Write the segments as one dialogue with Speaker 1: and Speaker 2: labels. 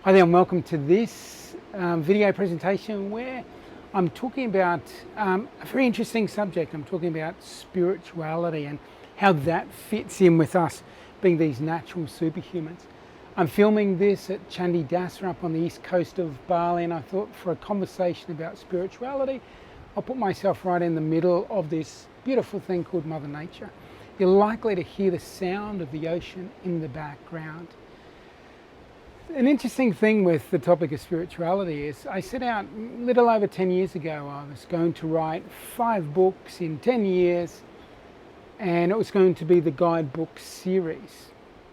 Speaker 1: Hi there and welcome to this video presentation where I'm talking about a very interesting subject. I'm talking about spirituality and how that fits in with us being these natural superhumans. I'm filming this at Candi Dasa up on the east coast of Bali, and I thought for a conversation about spirituality, I'll put myself right in the middle of this beautiful thing called Mother Nature. You're likely to hear the sound of the ocean in the background. An interesting thing with the topic of spirituality is I set out a little over 10 years ago. I was going to write 5 books in 10 years, and it was going to be the guidebook series.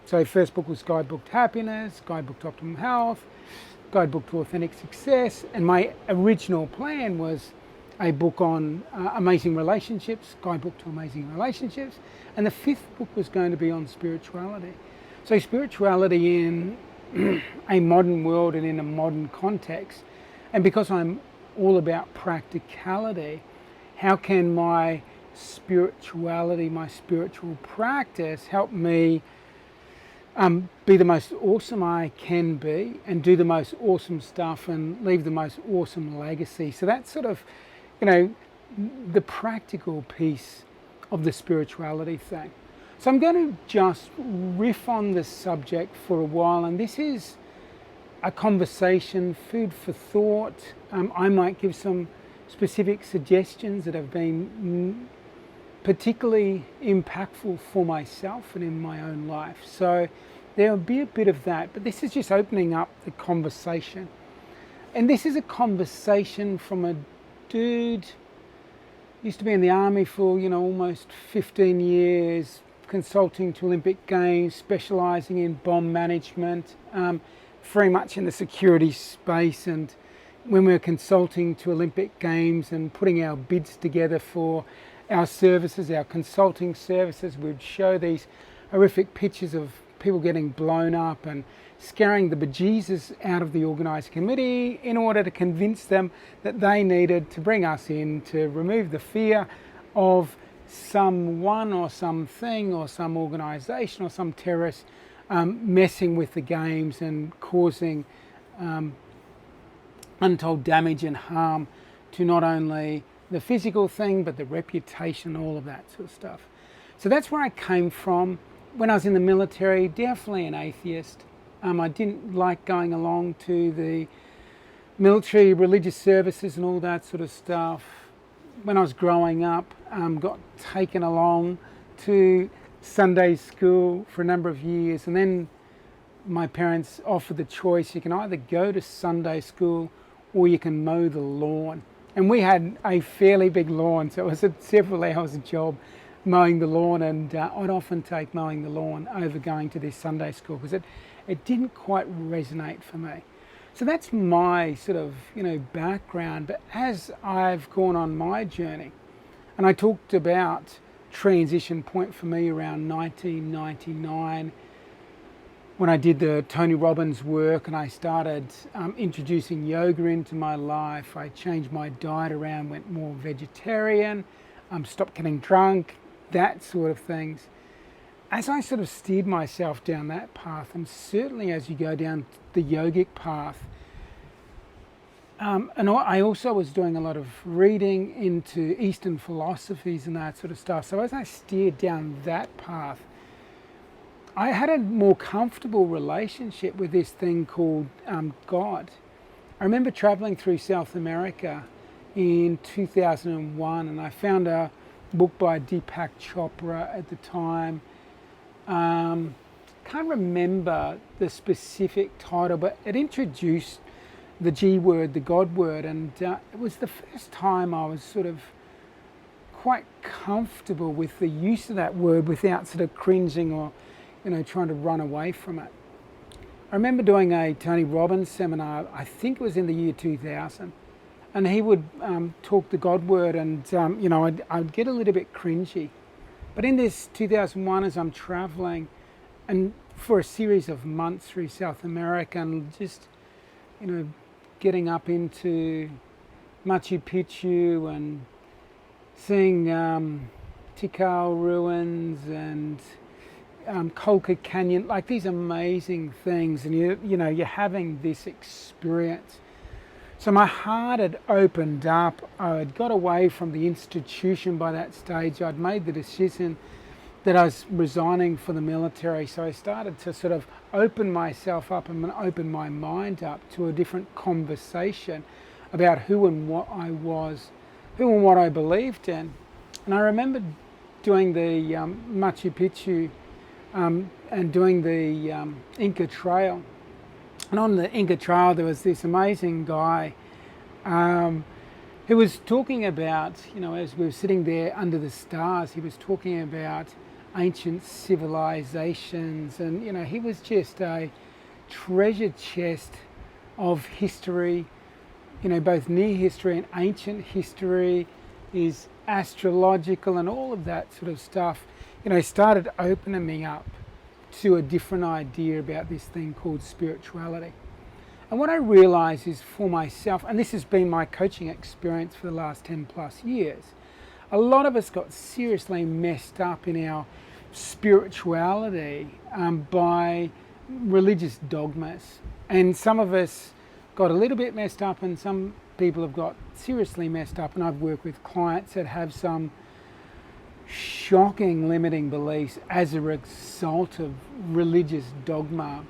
Speaker 1: So first book was Guidebook to Happiness, Guidebook to Optimum Health, Guidebook to Authentic Success, and my original plan was a book on amazing relationships, Guidebook to Amazing Relationships, and the 5th book was going to be on spirituality. So spirituality in a modern world and in a modern context, and because I'm all about practicality, how can my spirituality, my spiritual practice help me be the most awesome I can be and do the most awesome stuff and leave the most awesome legacy. So that's sort of, the practical piece of the spirituality thing. So I'm going to just riff on this subject for a while, and this is a conversation, food for thought. I might give some specific suggestions that have been particularly impactful for myself and in my own life. So there'll be a bit of that, but this is just opening up the conversation. And this is a conversation from a dude, used to be in the army for, almost 15 years, consulting to Olympic Games, specialising in bomb management, very much in the security space. And when we were consulting to Olympic Games and putting our bids together for our services, our consulting services, we'd show these horrific pictures of people getting blown up and scaring the bejesus out of the organising committee in order to convince them that they needed to bring us in to remove the fear of someone or something or some organisation or some terrorist messing with the games and causing untold damage and harm to not only the physical thing but the reputation, all of that sort of stuff. So that's where I came from. When I was in the military, definitely an atheist. I didn't like going along to the military religious services and all that sort of stuff. When I was growing up, got taken along to Sunday school for a number of years, and then my parents offered the choice: you can either go to Sunday school or you can mow the lawn. And we had a fairly big lawn, so it was a several hours a job mowing the lawn, and I'd often take mowing the lawn over going to this Sunday school because it didn't quite resonate for me. So that's my sort of, background. But as I've gone on my journey, and I talked about transition point for me around 1999, when I did the Tony Robbins work and I started introducing yoga into my life. I changed my diet around, went more vegetarian, stopped getting drunk, that sort of things. As I sort of steered myself down that path, and certainly as you go down the yogic path, and I also was doing a lot of reading into Eastern philosophies and that sort of stuff. So as I steered down that path, I had a more comfortable relationship with this thing called God. I remember traveling through South America in 2001, and I found a book by Deepak Chopra at the time. Can't remember the specific title, but it introduced the G word, the God word, and it was the first time I was sort of quite comfortable with the use of that word without sort of cringing or, trying to run away from it. I remember doing a Tony Robbins seminar, I think it was in the year 2000, and he would talk the God word, and I'd get a little bit cringy. But in this 2001, as I'm traveling, and for a series of months through South America, and just, getting up into Machu Picchu and seeing Tikal ruins and Colca Canyon, like these amazing things, and you're having this experience. So my heart had opened up. I had got away from the institution by that stage. I'd made the decision that I was resigning for the military. So I started to sort of open myself up and open my mind up to a different conversation about who and what I was, who and what I believed in. And I remember doing the Machu Picchu and doing the Inca Trail. And on the Inca Trail, there was this amazing guy who was talking about, as we were sitting there under the stars, he was talking about ancient civilizations. And, he was just a treasure chest of history, both near history and ancient history, is astrological and all of that sort of stuff, started opening me up to a different idea about this thing called spirituality. And what I realised is for myself, and this has been my coaching experience for the last 10 plus years, a lot of us got seriously messed up in our spirituality by religious dogmas. And some of us got a little bit messed up, and some people have got seriously messed up. And I've worked with clients that have some shocking limiting beliefs as a result of religious dogma.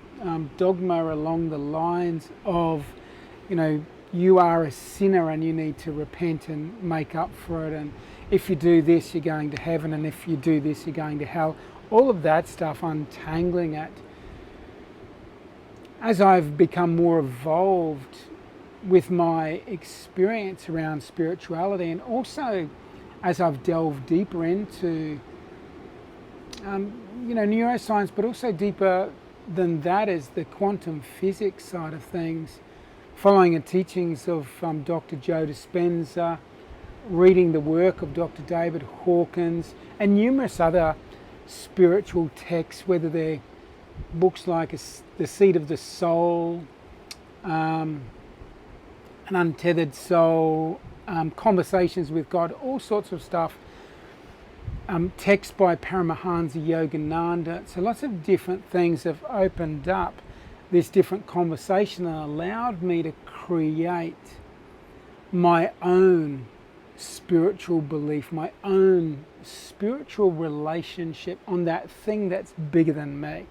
Speaker 1: Dogma along the lines of, you are a sinner and you need to repent and make up for it. And if you do this, you're going to heaven. And if you do this, you're going to hell. All of that stuff, untangling it. As I've become more evolved with my experience around spirituality, and also as I've delved deeper into, neuroscience, but also deeper than that is the quantum physics side of things, following the teachings of Dr. Joe Dispenza, reading the work of Dr. David Hawkins, and numerous other spiritual texts, whether they're books like The Seed of the Soul, An Untethered Soul, Conversations with God, all sorts of stuff. Texts by Paramahansa Yogananda. So lots of different things have opened up this different conversation and allowed me to create my own spiritual belief, my own spiritual relationship on that thing that's bigger than me.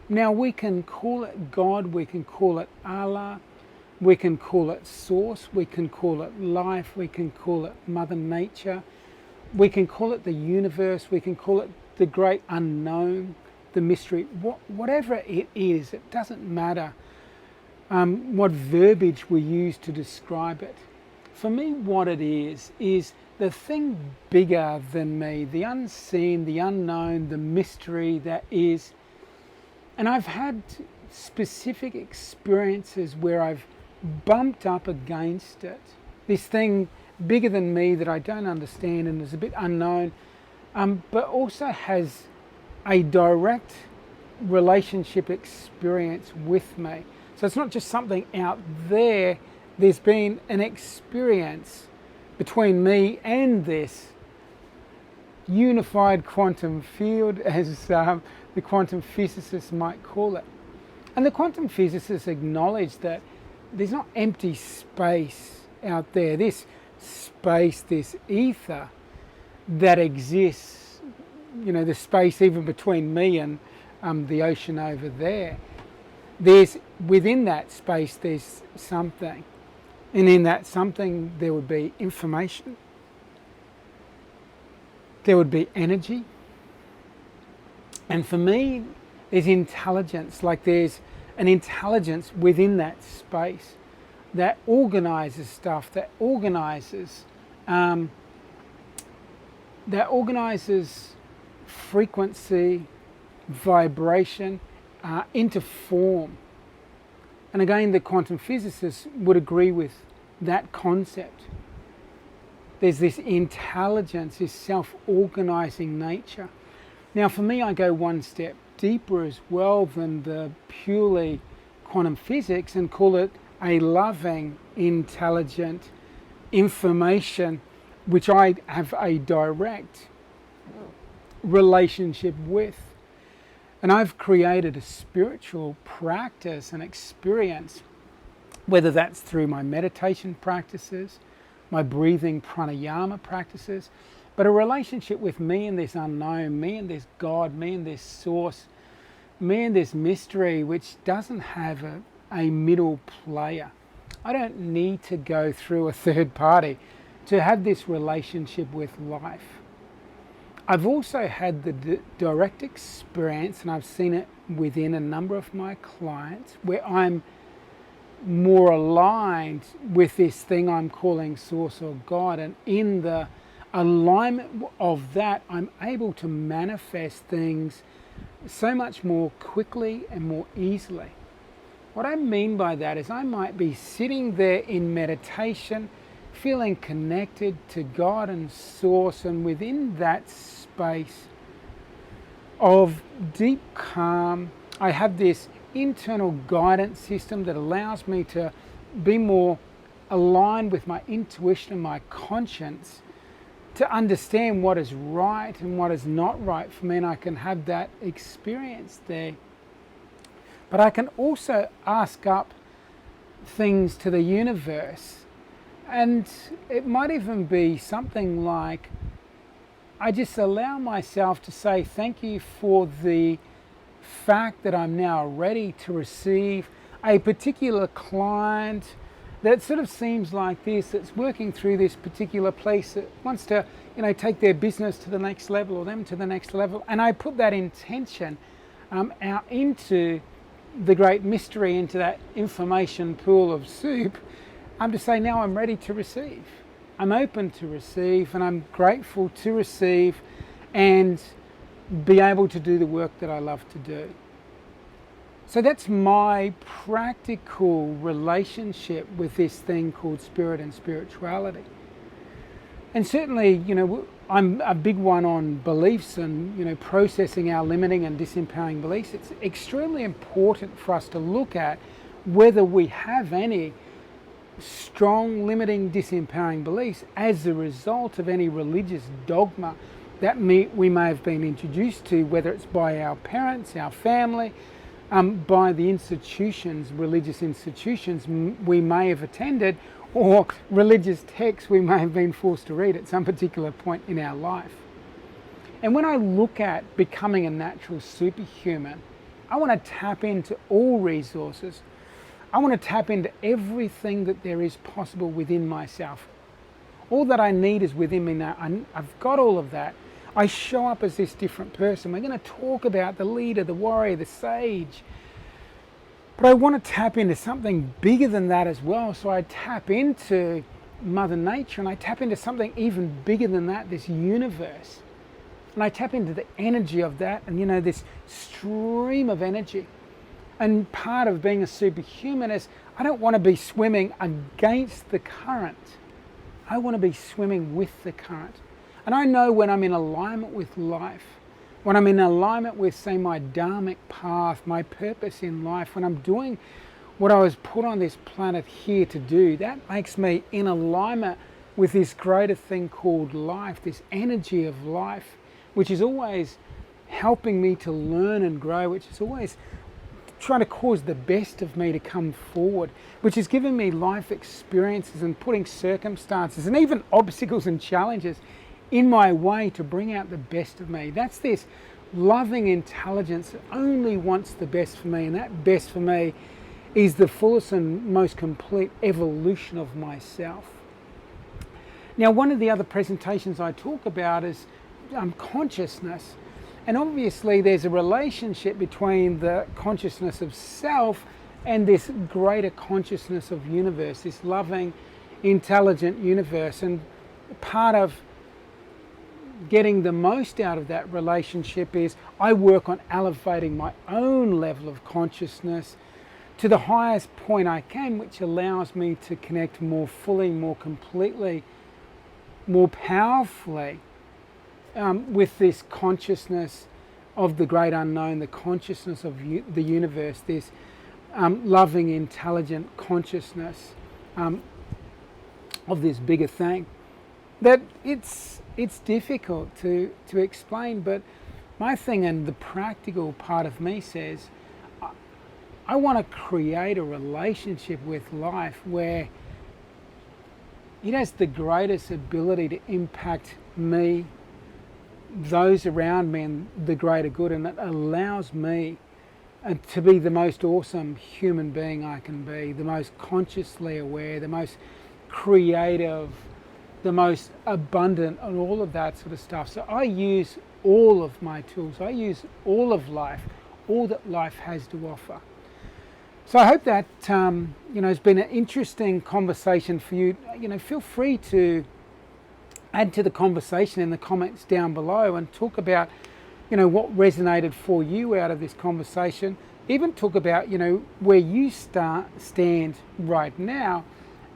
Speaker 1: Now we can call it God, we can call it Allah, we can call it Source, we can call it life, we can call it Mother Nature, we can call it the universe, we can call it the great unknown, the mystery, whatever it is, it doesn't matter what verbiage we use to describe it. For me, what it is the thing bigger than me, the unseen, the unknown, the mystery that is. And I've had specific experiences where I've bumped up against it. This thing bigger than me that I don't understand and is a bit unknown, but also has a direct relationship experience with me. So it's not just something out there, there's been an experience between me and this unified quantum field, as the quantum physicists might call it. And the quantum physicists acknowledge that there's not empty space out there. This space, this ether that exists, the space even between me and the ocean over there, there's, within that space, there's something. And in that something, there would be information. There would be energy. And for me, there's intelligence, like there's an intelligence within that space that organizes stuff, that organizes frequency, vibration into form. And again, the quantum physicists would agree with that concept. There's this intelligence, this self-organizing nature. Now for me, I go one step deeper as well than the purely quantum physics and call it a loving, intelligent information which I have a direct relationship with. And I've created a spiritual practice and experience, whether that's through my meditation practices, my breathing pranayama practices, but a relationship with me and this unknown, me and this God, me and this source, me and this mystery, which doesn't have a middle player. I don't need to go through a third party to have this relationship with life. I've also had the direct experience, and I've seen it within a number of my clients, where I'm more aligned with this thing I'm calling source or God, and in the alignment of that, I'm able to manifest things so much more quickly and more easily. What I mean by that is I might be sitting there in meditation, feeling connected to God and source, and within that space of deep calm, I have this internal guidance system that allows me to be more aligned with my intuition and my conscience, to understand what is right and what is not right for me, and I can have that experience there. But I can also ask up things to the universe, and it might even be something like, I just allow myself to say thank you for the fact that I'm now ready to receive a particular client that sort of seems like this, that's working through this particular place, that wants to, take their business to the next level or them to the next level. And I put that intention out into the great mystery, into that information pool of soup, to say now I'm ready to receive. I'm open to receive, and I'm grateful to receive and be able to do the work that I love to do. So that's my practical relationship with this thing called spirit and spirituality. And certainly, I'm a big one on beliefs and, processing our limiting and disempowering beliefs. It's extremely important for us to look at whether we have any strong limiting disempowering beliefs as a result of any religious dogma that we may have been introduced to, whether it's by our parents, our family, by the institutions, religious institutions we may have attended, or religious texts we may have been forced to read at some particular point in our life. And when I look at becoming a natural superhuman, I want to tap into all resources. I want to tap into everything that there is possible within myself. All that I need is within me now. I've got all of that. I show up as this different person. We're going to talk about the leader, the warrior, the sage. But I want to tap into something bigger than that as well. So I tap into Mother Nature, and I tap into something even bigger than that, this universe. And I tap into the energy of that, and this stream of energy. And part of being a superhuman is I don't want to be swimming against the current. I want to be swimming with the current. And I know when I'm in alignment with life, when I'm in alignment with, say, my dharmic path, my purpose in life, when I'm doing what I was put on this planet here to do, that makes me in alignment with this greater thing called life, this energy of life, which is always helping me to learn and grow, which is always trying to cause the best of me to come forward, which is giving me life experiences and putting circumstances and even obstacles and challenges in my way to bring out the best of me. That's this loving intelligence that only wants the best for me, and that best for me is the fullest and most complete evolution of myself. Now, one of the other presentations I talk about is consciousness. And obviously there's a relationship between the consciousness of self and this greater consciousness of universe, this loving, intelligent universe. And part of getting the most out of that relationship is I work on elevating my own level of consciousness to the highest point I can, which allows me to connect more fully, more completely, more powerfully with this consciousness of the great unknown, the consciousness of the universe, this loving, intelligent consciousness of this bigger thing. That it's difficult to explain, but my thing and the practical part of me says, I want to create a relationship with life where it has the greatest ability to impact me, those around me, and the greater good, and it allows me to be the most awesome human being I can be, the most consciously aware, the most creative, the most abundant, and all of that sort of stuff. So I use all of my tools. I use all of life, all that life has to offer. So I hope that has been an interesting conversation for you. Feel free to add to the conversation in the comments down below and talk about what resonated for you out of this conversation. Even talk about where you stand right now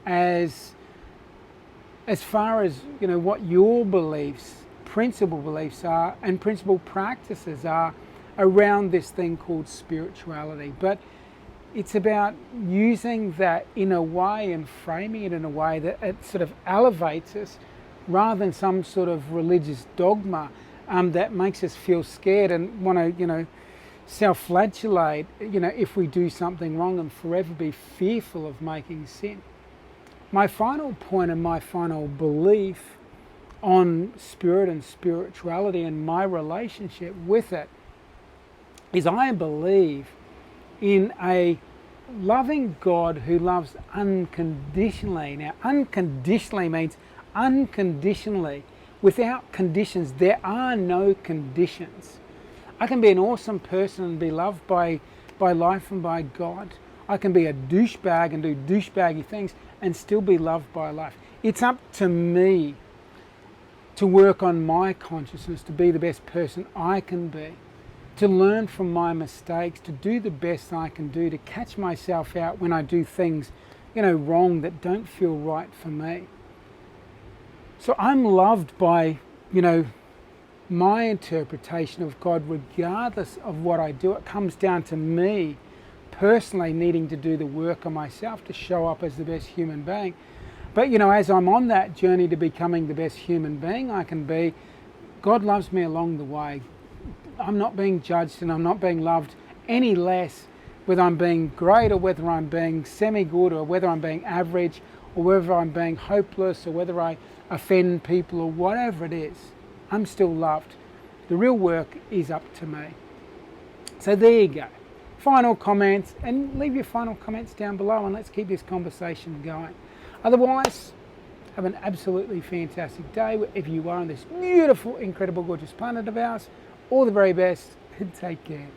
Speaker 1: as far as what your beliefs, principal beliefs are, and principal practices are around this thing called spirituality. But it's about using that in a way and framing it in a way that it sort of elevates us rather than some sort of religious dogma that makes us feel scared and want to, self-flagellate, if we do something wrong, and forever be fearful of making sin. My final point and my final belief on spirit and spirituality and my relationship with it is I believe in a loving God who loves unconditionally. Now, unconditionally means unconditionally, without conditions. There are no conditions. I can be an awesome person and be loved by life and by God. I can be a douchebag and do douchebaggy things and still be loved by life. It's up to me to work on my consciousness, to be the best person I can be, to learn from my mistakes, to do the best I can do, to catch myself out when I do things, wrong that don't feel right for me. So I'm loved by, my interpretation of God, regardless of what I do. It comes down to me personally needing to do the work on myself to show up as the best human being. But, as I'm on that journey to becoming the best human being I can be, God loves me along the way. I'm not being judged and I'm not being loved any less, whether I'm being great or whether I'm being semi-good or whether I'm being average or whether I'm being hopeless or whether I offend people or whatever it is. I'm still loved. The real work is up to me. So there you go. Final comments, and leave your final comments down below and let's keep this conversation going. Otherwise, have an absolutely fantastic day wherever you are on this beautiful, incredible, gorgeous planet of ours. All the very best and take care.